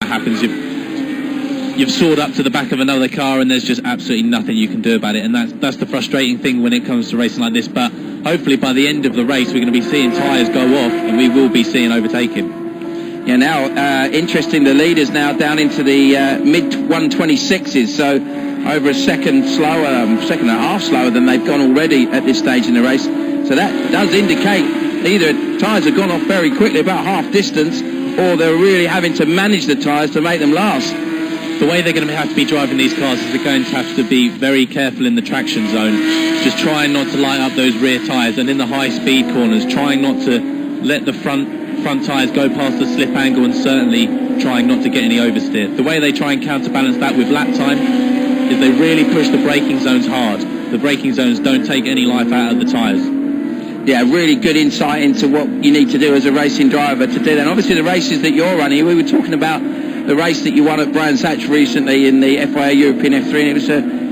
happens. You've soared up to the back of another car and there's just absolutely nothing you can do about it, and that's the frustrating thing when it comes to racing like this. But hopefully by the end of the race we're going to be seeing tyres go off and we will be seeing overtaking. Yeah, now interesting, the leaders now down into the mid 126s, so over a second and a half slower than they've gone already at this stage in the race. So that does indicate either tyres have gone off very quickly, about half distance, or they're really having to manage the tyres to make them last. The way they're going to have to be driving these cars is they're going to have to be very careful in the traction zone, just trying not to light up those rear tyres, and in the high speed corners trying not to let the front tyres go past the slip angle, and certainly trying not to get any oversteer. The way they try and counterbalance that with lap time is they really push the braking zones hard. The braking zones don't take any life out of the tyres. Yeah, really good insight into what you need to do as a racing driver to do that. And obviously the races that you're running, we were talking about the race that you won at Brands Hatch recently in the FIA European F3, and it was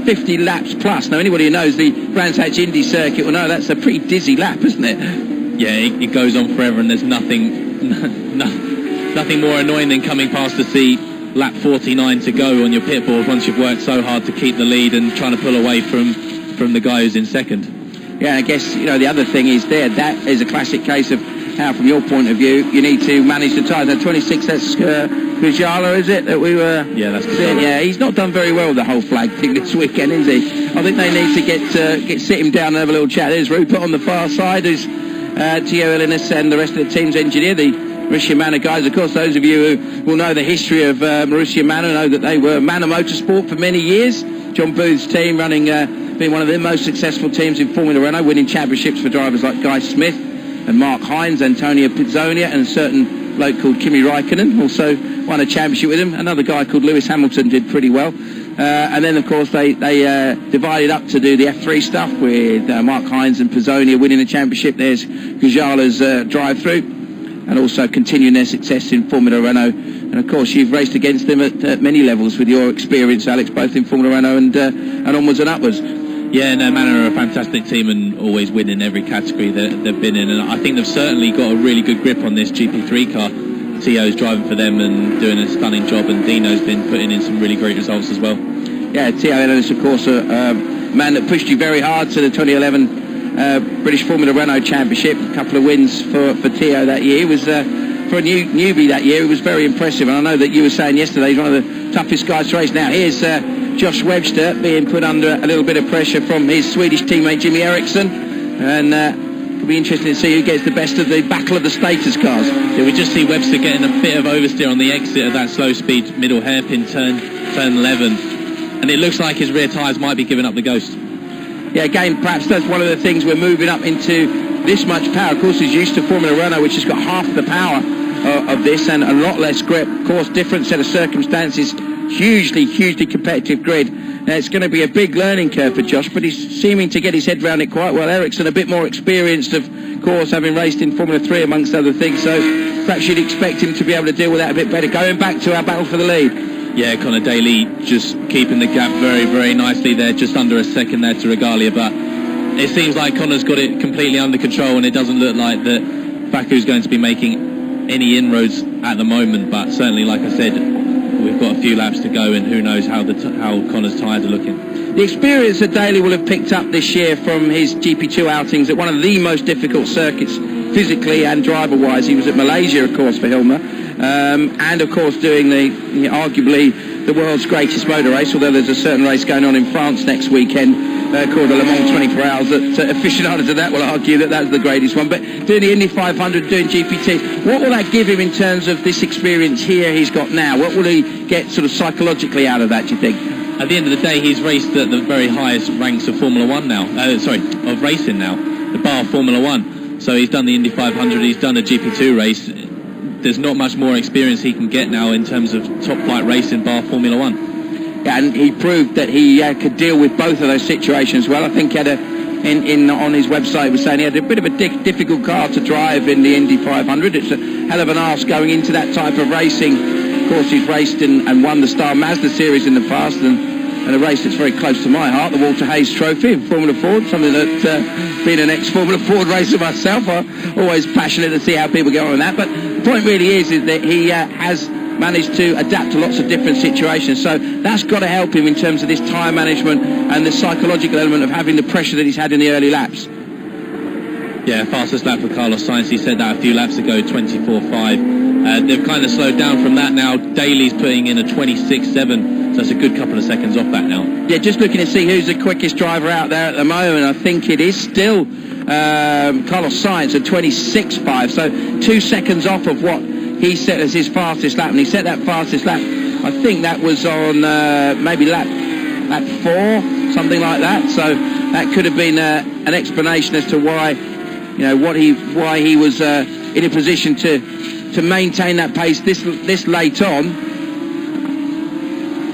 50 laps plus. Now, anybody who knows the Brands Hatch Indy circuit will know that's a pretty dizzy lap, isn't it? Yeah, it goes on forever, and there's nothing more annoying than coming past to see lap 49 to go on your pit board once you've worked so hard to keep the lead and trying to pull away from the guy who's in second. Yeah, I guess, the other thing is that is a classic case of how, from your point of view, you need to manage the tyres. Now, 26, that's Kujala, is it, that we were... Yeah, that's seeing? Yeah, he's not done very well with the whole flag thing this weekend, is he? I think they need to sit him down and have a little chat. There's Rupert on the far side, who's Theo Ellinas and the rest of the team's engineer, the Marussia Manor guys. Of course, those of you who will know the history of Marussia Manor know that they were Manor Motorsport for many years. John Booth's team running... being one of the most successful teams in Formula Renault, winning championships for drivers like Guy Smith and Mark Hines, Antonio Pizzonia, and a certain bloke called Kimi Raikkonen also won a championship with him. Another guy called Lewis Hamilton did pretty well. And then, of course, they divided up to do the F3 stuff with Mark Hines and Pizzonia winning the championship. There's Gujala's drive-through, and also continuing their success in Formula Renault. And of course, you've raced against them at many levels with your experience, Alex, both in Formula Renault and onwards and upwards. Yeah, no, Manor are a fantastic team and always win in every category that they've been in. And I think they've certainly got a really good grip on this GP3 car. Tio's driving for them and doing a stunning job, and Dino's been putting in some really great results as well. Yeah, Theo Ellinas, of course, a man that pushed you very hard to the 2011 British Formula Renault Championship. A couple of wins for Theo that year. It was... for a newbie that year, it was very impressive, and I know that you were saying yesterday he's one of the toughest guys to race. Now here's Josh Webster being put under a little bit of pressure from his Swedish teammate Jimmy Eriksson, and it'll be interesting to see who gets the best of the battle of the status cars. Yeah, we just see Webster getting a bit of oversteer on the exit of that slow speed middle hairpin turn 11, and it looks like his rear tyres might be giving up the ghost. Yeah, again, perhaps that's one of the things we're moving up into. This much power. Of course, he's used to Formula Renault, which has got half the power of this and a lot less grip. Of course, different set of circumstances, hugely competitive grid. Now, it's going to be a big learning curve for Josh, but he's seeming to get his head around it quite well. Ericsson, a bit more experienced, of course, having raced in Formula 3 amongst other things, so perhaps you'd expect him to be able to deal with that a bit better. Going back to our battle for the lead. Yeah, Conor Daly just keeping the gap very nicely there, just under a second there to Regalia, but it seems like Connor's got it completely under control, and it doesn't look like that Baku's going to be making any inroads at the moment. But certainly, like I said, we've got a few laps to go, and who knows how Connor's tyres are looking. The experience that Daly will have picked up this year from his GP2 outings at one of the most difficult circuits physically and driver-wise. He was at Malaysia, of course, for Hilmer, and of course doing arguably the world's greatest motor race, although there's a certain race going on in France next weekend called the Le Mans 24 Hours, that aficionados of that will argue that that's the greatest one. But doing the Indy 500, doing GP2, what will that give him in terms of this experience here he's got now? What will he get sort of psychologically out of that, do you think? At the end of the day, he's raced at the very highest ranks of Formula 1 now. Of racing now, the bar Formula 1. So he's done the Indy 500, he's done a GP2 race. There's not much more experience he can get now in terms of top flight racing bar Formula 1. Yeah, and he proved that he could deal with both of those situations well. I think he had on his website was saying he had a bit of a difficult car to drive in the Indy 500. It's a hell of an arse going into that type of racing. Of course, he's raced and won the Star Mazda series in the past, and a race that's very close to my heart, the Walter Hayes Trophy in Formula Ford, something that, being an ex-Formula Ford racer myself, I'm always passionate to see how people get on with that. But the point really is that he has managed to adapt to lots of different situations. So that's got to help him in terms of this tyre management and the psychological element of having the pressure that he's had in the early laps. Yeah, fastest lap for Carlos Sainz. He said that a few laps ago, 24.5. They've kind of slowed down from that now. Daly's putting in a 26.7, so that's a good couple of seconds off that now. Yeah, just looking to see who's the quickest driver out there at the moment. I think it is still Carlos Sainz at 26.5, so 2 seconds off of what he set as his fastest lap, and he set that fastest lap, I think that was on maybe lap 4, something like that. So that could have been an explanation as to why, why he was in a position to maintain that pace this late on.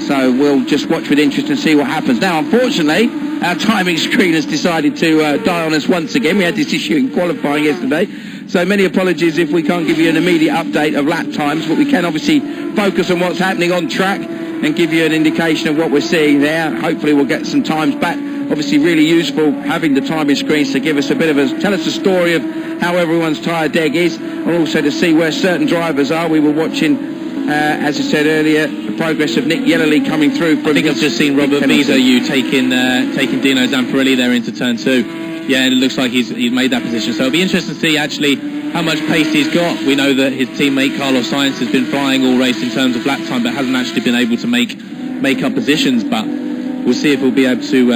So we'll just watch with interest and see what happens. Now, unfortunately, our timing screen has decided to die on us once again. We had this issue in qualifying yesterday. So many apologies if we can't give you an immediate update of lap times, but we can obviously focus on what's happening on track and give you an indication of what we're seeing there. Hopefully we'll get some times back. Obviously really useful having the timing screens to give us tell us a story of how everyone's tyre deg is, and also to see where certain drivers are. We were watching, as I said earlier, the progress of Nick Yellerly coming through. I think I've just seen Robert Vido taking Dino Zamparelli there into turn 2. Yeah, and it looks like he's made that position. So it'll be interesting to see actually how much pace he's got. We know that his teammate Carlos Sainz has been flying all race in terms of lap time, but hasn't actually been able to make up positions. But we'll see if he'll be able to.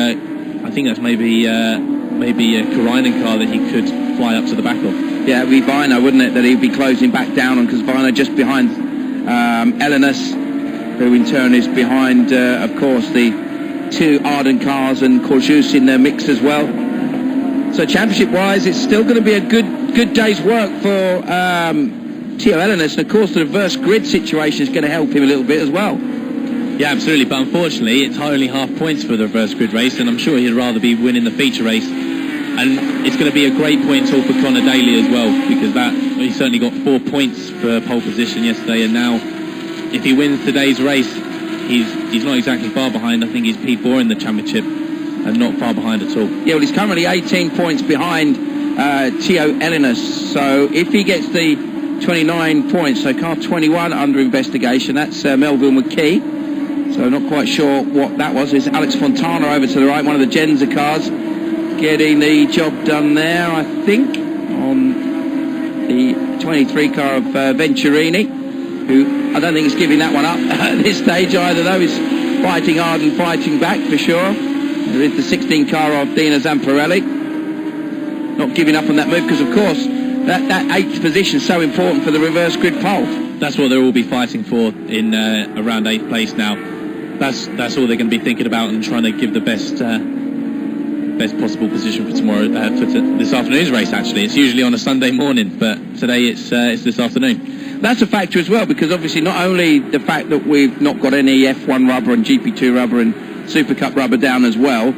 I think that's maybe a Karainen car that he could fly up to the back of. Yeah, it'd be Vino, wouldn't it, that he'd be closing back down on, because Vino just behind Elenas, who in turn is behind, of course, the 2 Arden cars and Corjus in their mix as well. So championship-wise, it's still going to be a good day's work for Theo Elenas, and of course the reverse grid situation is going to help him a little bit as well. Yeah, absolutely, but unfortunately it's only half points for the reverse grid race, and I'm sure he'd rather be winning the feature race. And it's going to be a great point haul for Conor Daly as well, because he certainly got 4 points for pole position yesterday, and now if he wins today's race, he's not exactly far behind. I think he's P4 in the championship, and not far behind at all. Yeah, well, he's currently 18 points behind Theo Elenas. So if he gets the 29 points, so car 21 under investigation, that's Melville McKee. So not quite sure what that was. There's Alex Fontana over to the right, one of the Genza cars, getting the job done there, I think, on the 23 car of Venturini, who I don't think is giving that one up at this stage either, though. He's fighting hard and fighting back for sure. There is the 16 car of Dino Zamparelli, not giving up on that move, because of course that 8th position is so important for the reverse grid pole. That's what they'll all be fighting for in around 8th place now. That's all they're going to be thinking about, and trying to give the best possible position for tomorrow, this afternoon's race. Actually, it's usually on a Sunday morning, but today it's this afternoon. That's a factor as well, because obviously not only the fact that we've not got any F1 rubber and GP2 rubber and Super Cup rubber down as well,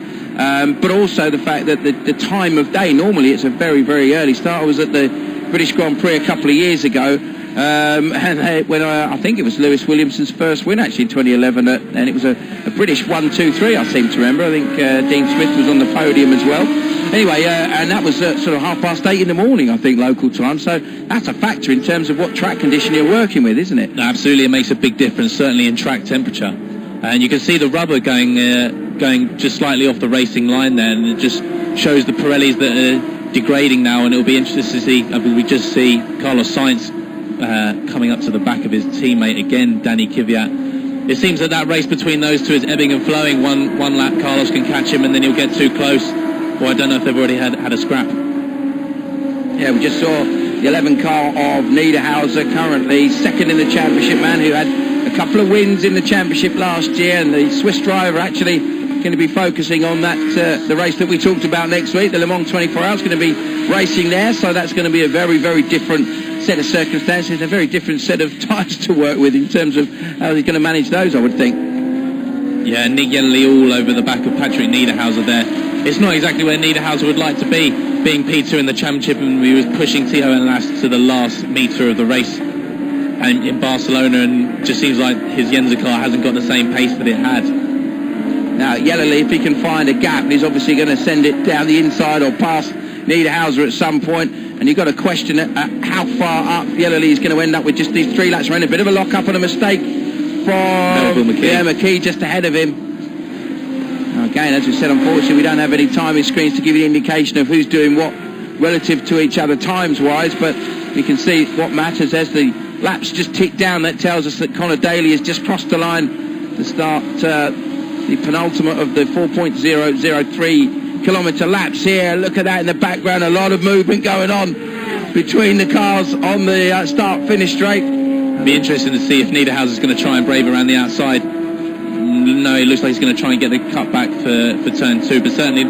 but also the fact that the time of day, normally it's a very, very early start. I was at the British Grand Prix a couple of years ago, and when I think it was Lewis Williamson's first win actually in 2011, and it was a British 1-2-3, I seem to remember. I think Dean Smith was on the podium as well. Anyway, and that was sort of 8:30 in the morning, I think, local time. So that's a factor in terms of what track condition you're working with, isn't it? Absolutely, it makes a big difference, certainly in track temperature. And you can see the rubber going just slightly off the racing line there, and it just shows the Pirellis that are degrading now. And it'll be interesting to see. I mean, we just see Carlos Sainz coming up to the back of his teammate again, Danny Kvyat. It seems that race between those two is ebbing and flowing. One lap, Carlos can catch him, and then he'll get too close. Or I don't know if they've already had a scrap. Yeah, we just saw the 11 car of Niederhauser, currently second in the championship, man, who had a couple of wins in the championship last year, and the Swiss driver actually going to be focusing on that the race that we talked about next week, the Le Mans 24 Hours, going to be racing there. So that's going to be a very, very different set of circumstances, a very different set of tyres to work with in terms of how he's going to manage those, I would think. Yeah, Nick Yellerly all over the back of Patrick Niederhauser there. It's not exactly where Niederhauser would like to be, being P2 in the championship, and he was pushing Theo Elenas to the last metre of the race and in Barcelona, and just seems like his Yenza car hasn't got the same pace that it had. Now, Yellerly, if he can find a gap, he's obviously going to send it down the inside or past Niederhauser at some point. and you've got to question how far up Yellow Lee's going to end up with just these 3 laps running. A bit of a lock up and a mistake from McKee just ahead of him. Again, as we said, unfortunately we don't have any timing screens to give you an indication of who's doing what relative to each other times wise, but you can see what matters as the laps just tick down. That tells us that Connor Daly has just crossed the line to start the penultimate of the 4.003 kilometre laps here. Look at that in the background, a lot of movement going on between the cars on the start-finish straight. It'll be interesting to see if Niederhauser is going to try and brave around the outside. No, it looks like he's going to try and get the cut back for turn 2, but certainly,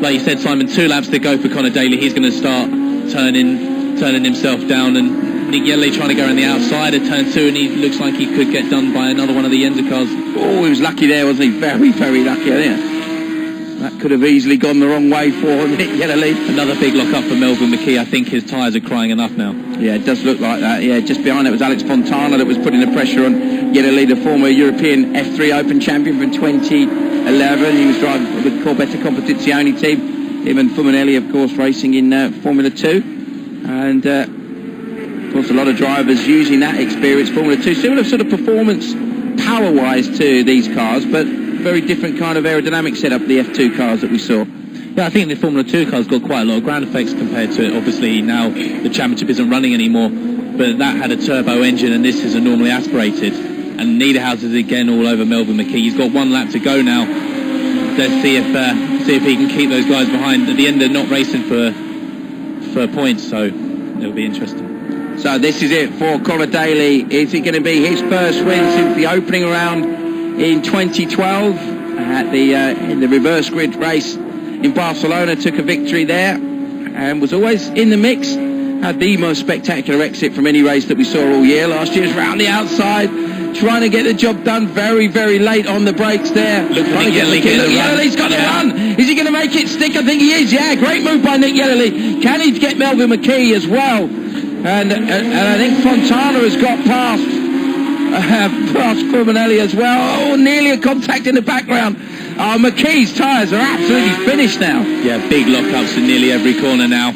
like you said, Simon, 2 laps to go for Connor Daly. He's going to start turning himself down, and Nick Yellow trying to go around the outside at turn 2, and he looks like he could get done by another one of the Yenza cars. Oh, he was lucky there, wasn't he? Very, very lucky there. That could have easily gone the wrong way for Nick Yellow. Another big lock up for Melvin McKee. I think his tyres are crying enough now. Yeah, it does look like that. Yeah, just behind it was Alex Fontana that was putting the pressure on Yellow, the former European F3 Open champion from 2011. He was driving for the Corbetta Competizione team. Him and Fuminelli, of course, racing in Formula 2. And, of course, a lot of drivers using that experience, Formula 2. Similar sort of performance, power-wise, to these cars, but very different kind of aerodynamic setup, the F2 cars that we saw. Yeah, I think the Formula 2 car's got quite a lot of ground effects compared to it. Obviously, now the championship isn't running anymore, but that had a turbo engine, and this is a normally aspirated. And Niederhauser's again all over Melvin McKee. He's got 1 lap to go now. Let's see if he can keep those guys behind. At the end, they're not racing for points, so it'll be interesting. So this is it for Connor Daly. Is it going to be his first win since the opening round in 2012 at in the reverse grid race in Barcelona? Took a victory there and was always in the mix. Had the most spectacular exit from any race that we saw all year. Last year's round the outside, trying to get the job done very, very late on the brakes there. Look for Nick Yellow. He's got to run. Is he going to make it stick? I think he is. Yeah, great move by Nick Yellow. Can he get Melvin McKee as well? And I think Fontana has got past Fuminelli as well. Oh, nearly a contact in the background. Oh, McKee's tyres are absolutely finished now. Yeah, big lock-ups in nearly every corner now.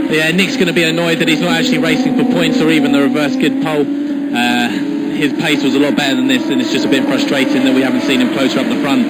Yeah, Nick's going to be annoyed that he's not actually racing for points or even the reverse grid pole. His pace was a lot better than this, and it's just a bit frustrating that we haven't seen him closer up the front.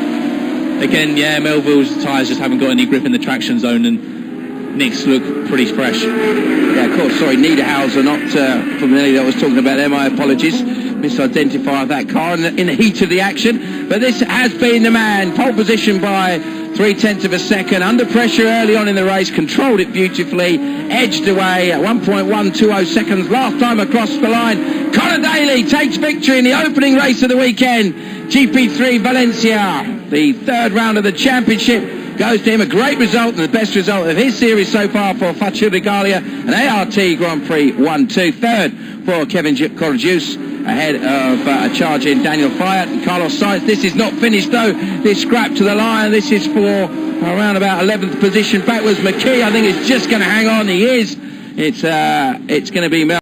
Again, yeah, Melville's tyres just haven't got any grip in the traction zone, and Nick's look pretty fresh. Yeah, of course, sorry, Niederhauser, not Fuminelli that I was talking about there, my apologies. Misidentified that car in the heat of the action. But this has been the man. Pole position by 0.3 of a second. Under pressure early on in the race. Controlled it beautifully. Edged away at 1.120 seconds. Last time across the line. Connor Daly takes victory in the opening race of the weekend. GP3 Valencia. The 3rd round of the championship goes to him. A great result and the best result of his series so far for Faccia Regalia. An ART Grand Prix 1-2. 3rd for Kevin Corregius. Ahead of a charge in Daniel Fiat and Carlos Sainz. This is not finished though. This scrap to the line. This is for around about 11th position. Backwards McKee. I think it's just going to hang on. He is. It's going to be Mel.